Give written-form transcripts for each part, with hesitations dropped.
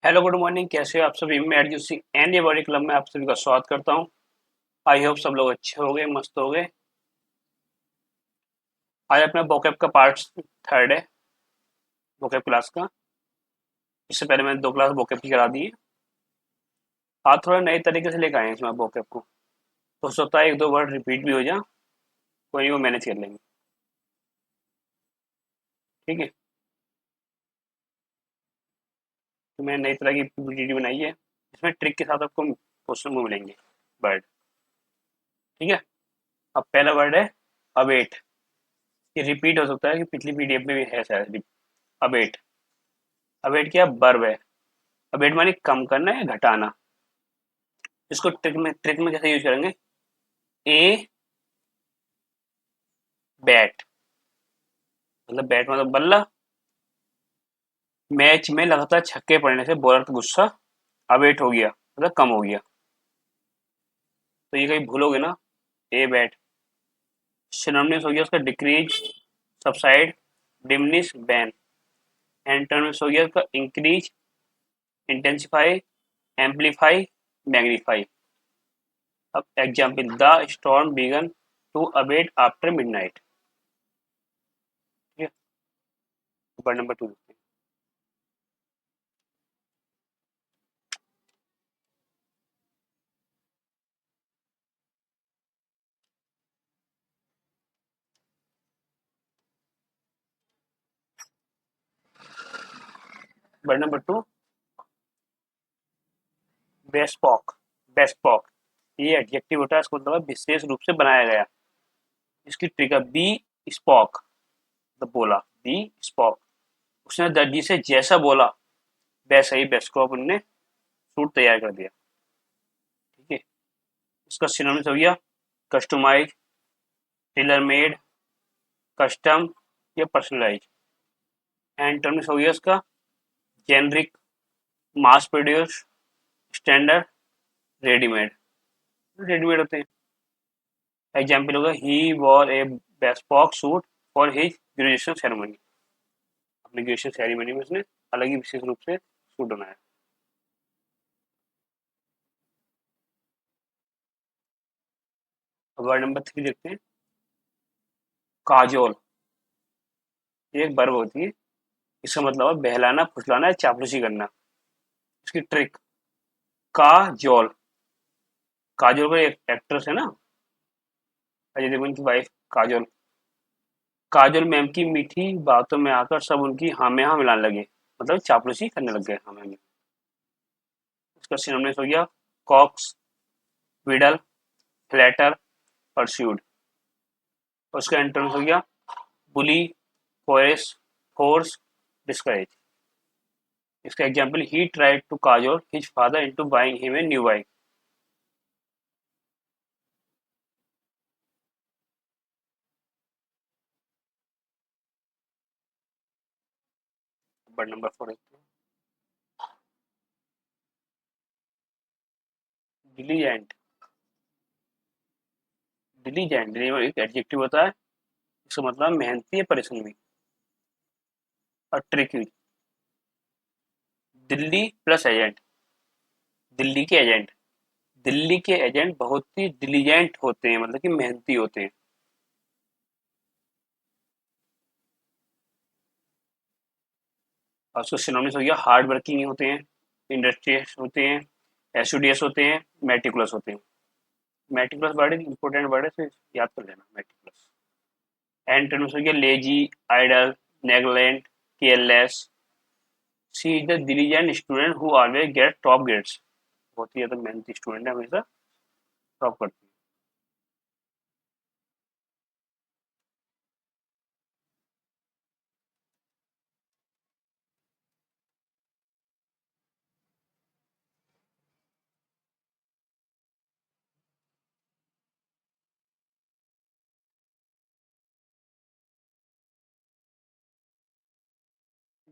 Hello good morning, कैसे हो आप सभी। मैं अर्जुन सिंह एंड ये बॉडी क्लब में आप सभी का स्वागत करता हूं। आई होप सब लोग अच्छे हो गए, मस्त हो गए। आज अपना वोकैब का पार्ट थर्ड है, वोकैब क्लास का। इससे पहले मैंने 2 क्लास वोकैब की करा दी है। आज थोड़ा नए तरीके से लेकर आए हैं इसमें वोकैब को, तो हो सकता है एक दो वर्ड रिपीट भी हो जाए। कोई नहीं, वो मैनेज कर लेंगे। ठीक है, तो मैंने नई तरह की पीपीटी बनाई है। इसमें ट्रिक के साथ आपको क्वेश्चन वो मिलेंगे, वर्ड। ठीक है। अब पहला वर्ड है अवेट। ये रिपीट हो सकता है कि पिछली पीडीएफ में भी है शायद। अवेट। अवेट क्या वर्ब है। अवेट माने कम करना है, घटाना। इसको ट्रिक में कैसे यूज करेंगे। ए बैट, मतलब बैट मतलब बल्ला। मैच में लगातार छक्के पड़ने से बॉलर का गुस्सा अवेट हो गया, मतलब कम हो गया। तो ये कहीं भूलोगे ना, ए बैट। सिनोनिम्स हो गया उसका decrease, subside, diminish, wane. Antonyms हो गया उसका इंक्रीज, इंटेंसिफाई, एम्पलीफाई, मैग्नीफाई। अब example, the storm began to abate after midnight. ठीक है। वर्ड नंबर 2 देखते हैं। Word number 2, बेस्पॉक। बेस्पॉक ये एडजेक्टिव होता है, इसको मतलब विशेष रूप से बनाया गया। इसकी ट्रिगर बी स्पॉक, द बोला। बी स्पॉक, उसने दर्जी से जैसा बोला वैसा ही बेस्कॉप ने सूट तैयार कर दिया। ठीक है। इसका सिनोनिम्स हो गया कस्टमाइज, टेलर मेड, कस्टम या पर्सनलाइज। एंटोनिम्स हो गया इसका generic, mass produce, standard, readymade. Readymade होते हैं। एग्जाम्पल होगा he wore a bespoke suit for his graduation ceremony. अपनी ग्रेजुएशन सेरेमनी में उसने अलग ही विशेष रूप से सूट बनाया। अब वर्ड नंबर 3 देखते हैं। काजोल, ये एक वर्ब होती है। इसका मतलब है बहलाना, फुसलाना या चापलूसी करना। इसकी ट्रिक, काजोल। काजोल का एक एक्ट्रेस है ना, अजय देवगन की वाइफ काजोल। काजोल मैम की मीठी बातों में आकर सब उनकी हाँ में हाँ मिलाने लगे, मतलब चापलूसी करने लग गए हाँ में। इसका सिनोनिम्स हो गया कॉक्स, विडल, फ्लैटर, परस्यूड। और उसका एंटोनिम्स हो गया बुली, कोरेस, फोर्स, डिस्करेज। इसका example, he tried to cajole his father into buying him a new bike. Word number 4 diligent. Diligent एक एडजेक्टिव होता है। इसका मतलब मेहनती या परिश्रमी। और trick, Delhi plus agent. Delhi के एजेंट, दिल्ली के एजेंट बहुत ही डिलीजेंट होते हैं, मतलब कि मेहनती होते हैं। और उसको सिनोनिम्स हो गया हार्ड वर्किंग होते हैं, इंडस्ट्रियस होते हैं, एसयूडीएस होते हैं, मेटिकुलस होते हैं। मेटिकुलस वर्ड एक इंपॉर्टेंट वर्ड है, तो याद कर लेना मेटिकुलस। एंटोनिम्स हो गया lazy, idle, neglect, careless. She is the diligent student who always get top grades. बहुत ही ज्यादा मेहनती स्टूडेंट है, हमेशा टॉप करती है।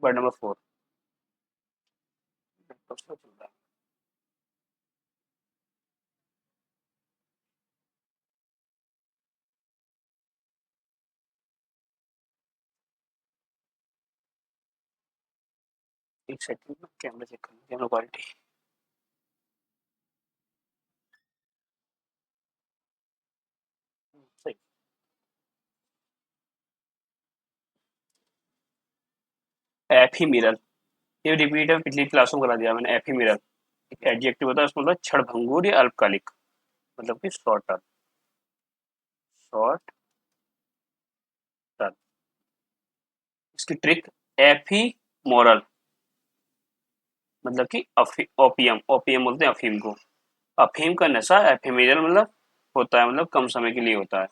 Word number 4। एक सेकंड में कैमरा चेक करना, कैमरा क्वालिटी सही। एफीमेरल, ये रिपीट है, पिछली क्लासों में करा दिया मैंने। एफीमेरल एक एडजेक्टिव होता है, उसमें मतलब क्षणभंगुर या अल्पकालिक, मतलब कि शॉर्ट टर्म। Short term. इसकी ट्रिक, एफी मोरल, मतलब कि ओपियम, ओपियम बोलते हैं अफीम को। अफीम का नशा एफेमेरल मतलब होता है, मतलब कम समय के लिए होता है।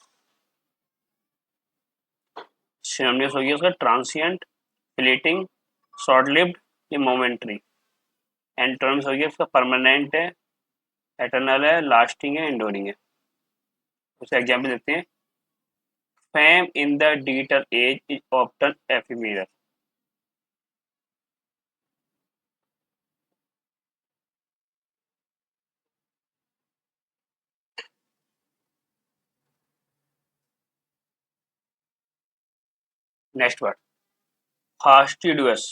सिनोनिम्स हो गया उसका ट्रांसिएंट, फ्लीटिंग, शॉर्ट लिव्ड, ये मोमेंट्री। एंटोनिम्स हो गया उसका परमानेंट है, एटर्नल है, लास्टिंग है, एंडोरिंग है। उसका एग्जाम्पल देते हैं। Fame in the digital age is often ephemeral. Next word, fastidious.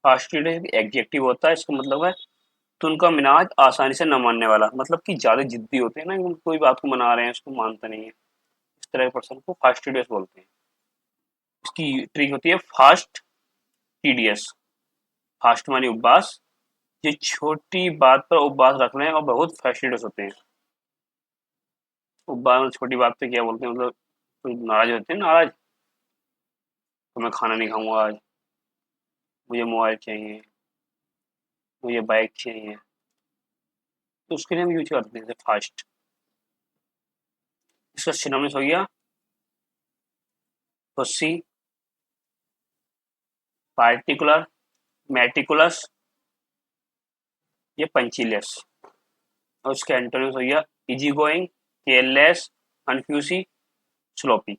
Fastidious adjective होता है, इसका मतलब है तो उनका मिजाज आसानी से न मानने वाला, मतलब कि ज्यादा जिद्दी होते हैं ना, कोई बात को मना रहे हैं उसको मानता नहीं है, इस तरह के पर्सन को फास्टिडियस बोलते हैं। इसकी ट्रिक होती है फास्ट टीडियस। फास्ट मानी उपवास, ये छोटी बात पर उपवास रख रहे हैं और बहुत फास्टिडियस होते हैं। उपवास में छोटी बात पे क्या बोलते हैं, मतलब कोई नाराज होते हैं, नाराज, तो मैं खाना नहीं खाऊंगा आज, मुझे मोबाइल चाहिए, मुझे बाइक चाहिए, तो उसके लिए हम यूज करते हैं फास्ट। इसका सिनोनिम्स हो गया फुस्सी, पार्टिकुलर, मेटिकुलस, ये पंचिलियस। और उसके एंटोनिम्स हो गया easy going, careless, unfussy, sloppy.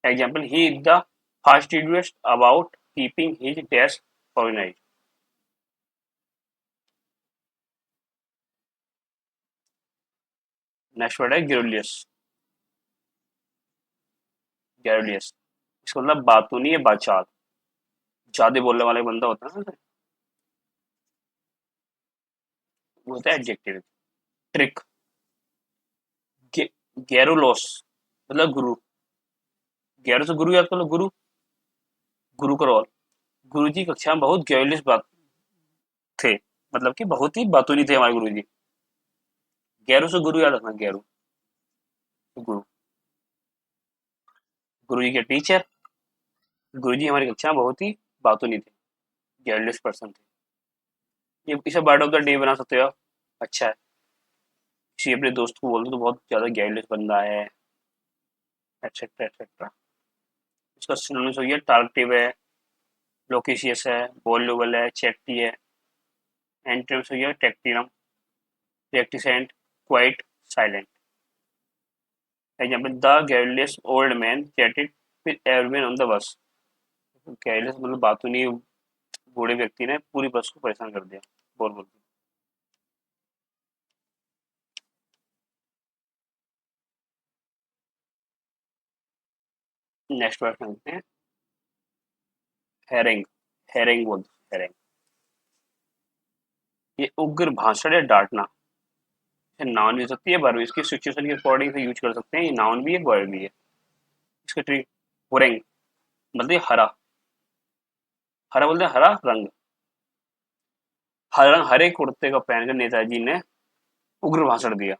Example, he is the fastidious about keeping his desk organized. Next word है ग्रेविलियस। ग्रेविलियस, इसका मतलब बातूनी है, बाचाल, ज्यादा बोलने वाला बंदा होता है ना, वो होता है एडजेक्टिव। ट्रिक, गैरुलोस, मतलब गुरु। गैरो से गुरु याद कर लो, गुरु, गुरु करोल। गुरु जी कक्षा में बहुत गैरुलियस बात थे, मतलब कि बहुत ही बातूनी थे हमारे गुरु जी। गैरो से गुरु याद रखना, गैरू से गुरु। गुरु जी के टीचर, गुरु जी हमारी कक्षा में बहुत ही बातूनी थे, गैरुलियस पर्सन थे। ये इसे वर्ड ऑफ द डे बना सकते हो, अच्छा है। किसी अपने दोस्त को बोल दो तो बहुत ज्यादा गैरुलियस बंदा है, एटसेट्रा एटसेट्रा। इसका सिनोनिम्स हो गया टार्गेटिव है, लोकेशियस है, वॉल्यूबल है, चैटी है। एंटोनिम्स हो गया taciturn, reticent, quiet, silent. Example, the garrulous old man chatted with everyone on the bus. Garrulous मतलब बातूनी बूढ़े व्यक्ति ने पूरी बस को परेशान कर दिया, बोल बोल के। नेक्स्ट वर्ड समझते हैं, हेरिंग। हेरिंग बोल, हेरिंग, ये उग्र भाषण या डांटना। नाउन भी हो सकती है, वर्ब, इसकी सिचुएशन के अकॉर्डिंग से यूज कर सकते हैं, ये नाउन भी है, वर्ब भी है। इसका ट्रिक, हुरेंग, मतलब हरा। हरा बोलते हैं हरा रंग। हरा रंग, हरे कुर्ते का पहनकर नेताजी ने उग्र भाषण दिया।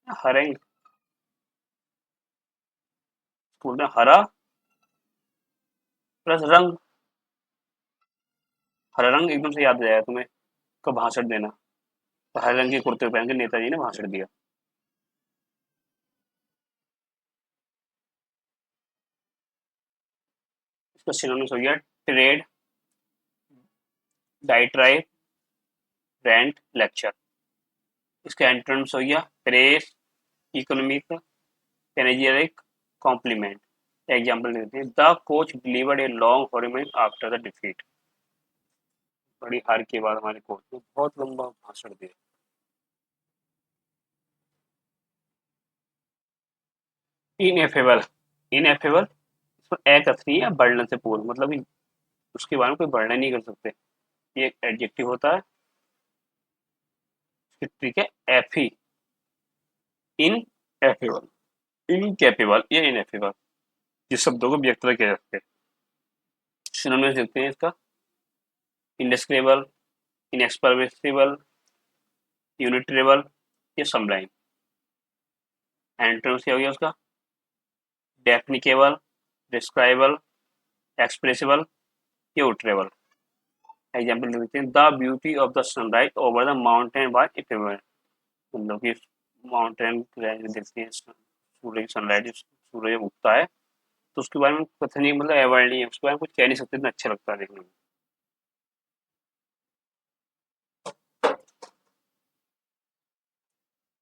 हरेंग बोलते हैं हरा प्लस रंग। हरा रंग एकदम से याद आ जाएगा तुम्हें, का भाषण देना, तो हरे रंग के कुर्ते पहन के नेताजी ने भाषण दिया। इसका सिनोनिम्स हो गया ट्रेड, डाइट्राइब, रेंट, लेक्चर। इसका एंटोनिम्स हो गया प्रेस, इकोनॉमिक, पैनेजियरिक, कॉम्प्लीमेंट। एग्जाम्पल देते हैं, the coach delivered a long harangue after the defeat. बड़ी हार के बाद हमारे कोच ने बहुत लंबा भाषण दिया। इनएफेबल, इनएफेबल, इसमें ए कसरी है, बढ़ने से पूर्व, मतलब उसके बारे में कोई वर्णन नहीं कर सकते। ये एक एडजेक्टिव होता है। ठीक है, एफी, इन एफेबल, इनकेपेबल या इनएफेबल, जिस शब्दों को व्यक्त किया जा सकते हैं। सिनोनिम्स देखते हैं इसका। इंडेस्क्रिबल, इनएक्सप्रेसिबल, यूनिट्रेबल या समलाइन। एंटोनिम्स क्या हो गया उसका? डेफिनिकेबल, डिस्क्राइबल, एक्सप्रेसिबल या उट्रेबल। एग्जाम्पल देखते हैं। The beauty of the sunrise over the mountain by ineffable, मतलब कि माउंटेन देखते हैं सूर्य की सनराइज, सूर्य जब उगता है तो उसके बारे में कथन नहीं, मतलब एवर्ड नहीं है, उसके बारे में कुछ कह नहीं सकते, इतना अच्छा लगता है देखने में।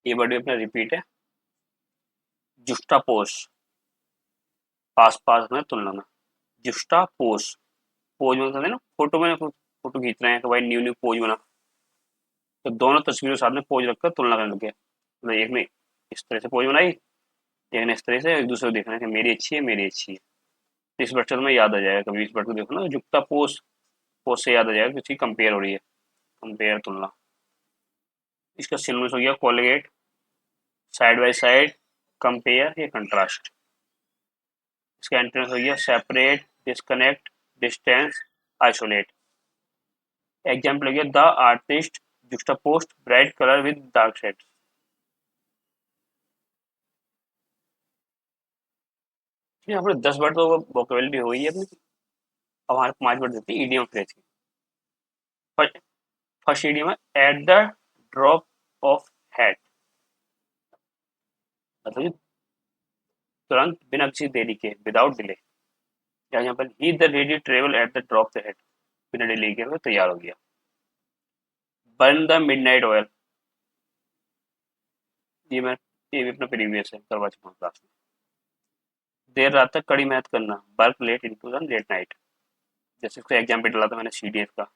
ये वर्ड भी अपना रिपीट है। जुस्टापोज, पास पास में तुलना में। जुस्टापोज, पोज मतलब है ना, फोटो में फोटो खींच रहे हैं तो भाई न्यू न्यू पोज बना, तो दोनों तस्वीरों के साथ में पोज रखकर तुलना करने लगे, मतलब एक ने इस तरह से पोज बनाई, एक ने इस तरह से, एक दूसरे को देखना कि मेरी अच्छी है, मेरी अच्छी है। तो इस वर्ड से तुम्हें याद आ जाएगा, कभी इस वर्ड को देखो ना, जुक्ता पोज, पोज से याद आ जाएगा कि कंपेयर हो रही है, कंपेयर तुलना। इसका सिनोनिम्स हो गया collocate, side by side, compare या कंट्रास्ट। इसका एंटोनिम्स हो गया separate, disconnect, distance, isolate. Example हो गया the artist juxtaposed bright colour with dark shades. यहाँ पर 10 वर्ड तो वोकेबलरी हो ही है अपनी। अब हमारे 5 वर्ड देते हैं इडियम फ्रेज के। फर्स्ट इडियम है eight the drop of hat, मतलब कि तुरंत बिना किसी देरी के, विदाउट डिले। यहाँ पर he the ready travel at the drop the hat, बिना डिले के वो तैयार हो गया। बर्न द मिडनाइट ऑयल, ये मैं, ये भी अपना प्रीवियस है, करवा चुका हूँ क्लास में। देर रात तक कड़ी मेहनत करना, work late into the late night, जैसे इसका एग्जाम्पल डाला था मैंने सीडीएस का।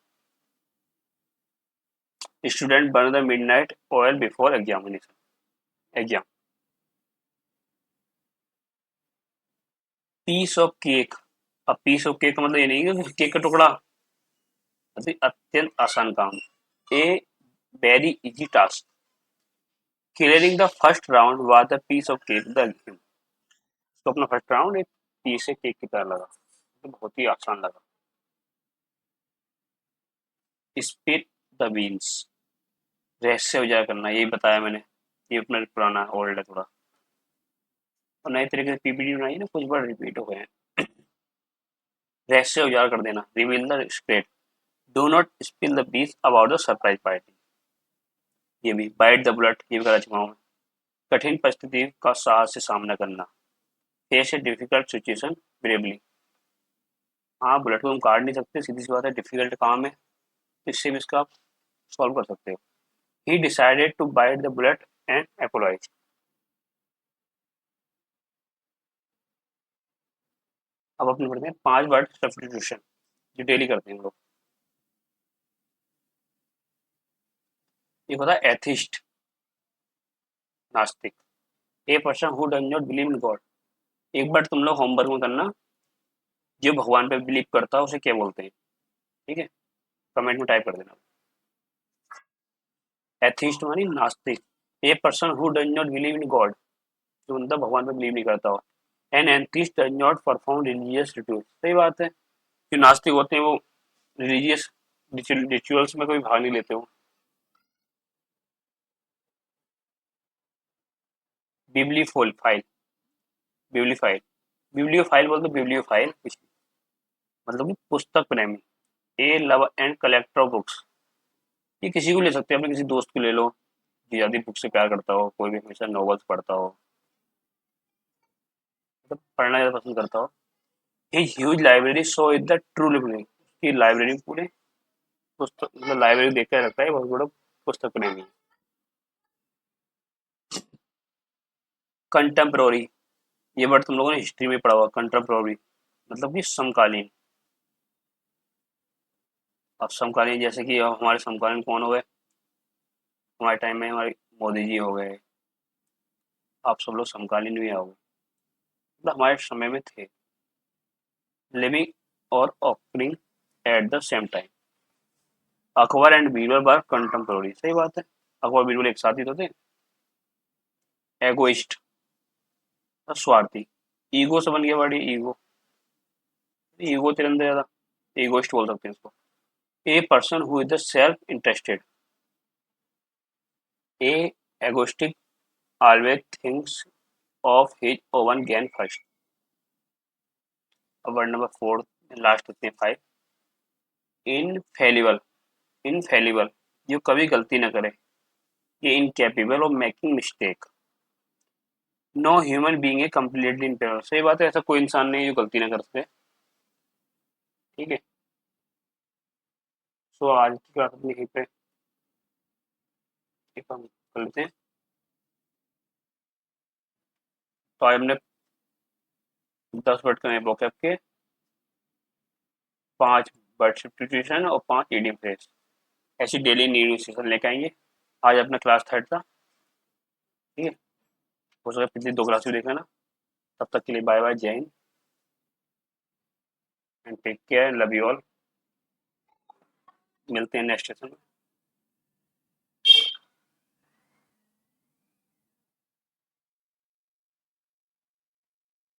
Student burn the midnight oil before examination, exam. Piece of cake, अब पीस ऑफ केक का मतलब ये नहीं है कि केक का टुकड़ा, मतलब अत्यंत आसान काम। A very easy task, clearing the first round was the piece of cake the game. तो अपना फर्स्ट राउंड एक पीस से केक की तरह लगा, तो बहुत ही आसान लगा। स्पिट द बीन्स, रहस्य उजागर करना, यही बताया मैंने, ये अपना पुराना ओल्ड है थोड़ा, और नए तरीके से पीपीटी बनाई ना, कुछ बार रिपीट हो गए हैं। रहस्य उजागर कर देना, reveal the secret, do not spill the beans about the surprise party. ये भी बाइट द बुलेट, ये भी करा चुका हूँ। कठिन परिस्थिति का साहस से सामना करना, face a difficult situation bravely. हाँ, बुलेट को तुम काट नहीं सकते, सीधी सी बात है, डिफिकल्ट काम है, तो इससे भी इसका आप सॉल्व कर सकते हो। He decided to bite the bullet and apologise. अब अपने पढ़ते हैं 5 वर्ड सब्स्टिट्यूशन, जो डेली करते हैं हम लोग। एक होता है एथिस्ट, नास्तिक। A person who does not believe in God. एक बार तुम लोग होमवर्क में करना, जो भगवान पे बिलीव करता है उसे क्या बोलते हैं, ठीक है, कमेंट में टाइप कर देना। एथिस्ट मानी नास्तिक। A person who does not believe in God, जो बंदा भगवान पे बिलीव नहीं करता हो। An atheist does not perform religious rituals, सही बात है, जो नास्तिक होते हैं वो रिलीजियस रिचुअल्स में कोई भाग नहीं लेते हो। बिब्लीफोल फाइल, बिब्लीफाइल, बिब्लियोफाइल बोलते, बिब्लियोफाइल मतलब कि पुस्तक प्रेमी। A love and collector of books, ये किसी को ले सकते हैं, अपने किसी दोस्त को ले लो जो ज्यादा बुक से प्यार करता हो, कोई भी हमेशा नॉवेल्स पढ़ता हो, मतलब पढ़ना ज्यादा पसंद करता हो। ये huge library so is the true living, की लाइब्रेरी पूरे पुस्तक, मतलब लाइब्रेरी देख कर रखता है, बहुत बड़ा पुस्तक प्रेमी। कंटेम्प्रोरी, ये वर्ड तुम लोगों ने हिस्ट्री में पढ़ा हुआ, कंटेम्प्रोरी मतलब कि समकालीन। अब समकालीन जैसे कि अब हमारे समकालीन कौन हो गए, हमारे टाइम में हमारे मोदी जी हो गए, आप सब लोग समकालीन भी आओगे, मतलब हमारे समय में थे। लिविंग और offering at the same time. Akbar and Birbal were contemporary, सही बात है, अकबर बीरबल एक साथ ही तो थे। एगोइस्ट, स्वार्थी। ईगो से बन गया वर्ड, ईगो, ईगो तेरे अंदर ज्यादा, ईगोइस्ट बोल सकते हैं इसको। A person who is the self interested, A एगोस्टिक always thinks of his oven gain first. अब वर्ड नंबर 4, लास्ट इतने 5। इनफेलिबल, इनफेलिबल, जो कभी गलती न करे। ये incapable of making mistake. No human being a completely infallible, सही बात है, ऐसा कोई इंसान नहीं है जो गलती ना कर सके, ठीक है। सो आज की क्लास अपनी यहीं पे एक हम कर लेते हैं। तो आज हमने 10 वर्ड का vocab के, 5 वर्ड सब्स्टिट्यूशन और 5 इडियम फ्रेज, ऐसी डेली न्यू सेशन लेके आएंगे। आज अपना क्लास 3rd था, ठीक है। हो सके पिछली 2 क्लास भी देख लेना। तब तक के लिए बाय बाय, जय हिंद and take care, love you all. मिलते हैं नेक्स्ट सेशन में।